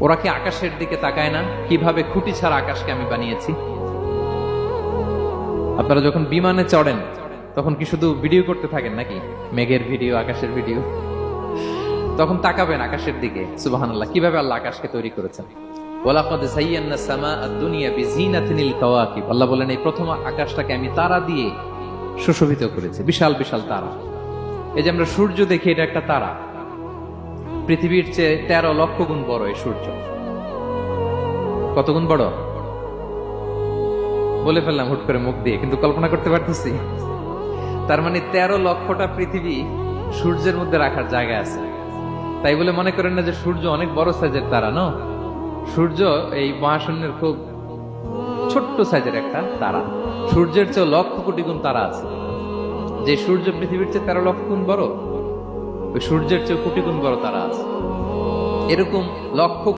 ওরা কি আকাশের দিকে তাকায় না? কিভাবে খুঁটি ছাড়া আকাশকে আমি বানিয়েছি। আপনারা যখন বিমানে চড়েন তখন কি শুধু ভিডিও করতে থাকেন নাকি? মেঘের ভিডিও, আকাশের ভিডিও। তখন তাকাবেন আকাশের দিকে, সুবহানাল্লাহ, কিভাবে আল্লাহ আকাশকে তৈরি করেছেন। ওয়ালাকাদ যায়্যানা সামা আদ-দুনিয়া বিজিনাতিল কাওয়াকিব। আল্লাহ বলেন, এই প্রথম আকাশটাকে আমি তারা দিয়ে সুশোভিত করেছি, বিশাল বিশাল তারা। এই যে আমরা সূর্য দেখি, এটা একটা তারা। পৃথিবীর চেয়ে 13 লক্ষ গুণ বড় এই সূর্য। কত গুণ বড় বলে ফেললাম হুট করে মুখ দিয়ে, কিন্তু কল্পনা করতে পারতেছি। তার মানে 13 লক্ষটা পৃথিবী সূর্যের মধ্যে রাখার জায়গা আছে। তাই বলে মনে করেন না যে সূর্য অনেক বড় সাইজের তারা। ন, সূর্য এই মহাশূন্যের খুব ছোট্ট সাইজের একটা তারা। সূর্যের চেয়ে লক্ষ কোটি গুণ তারা আছে। যে সূর্য পৃথিবীর চেয়ে 13 লক্ষ গুণ বড়, ওই সূর্যের চেয়ে কোটি গুণ বড় তারা আছে। এরকম লক্ষ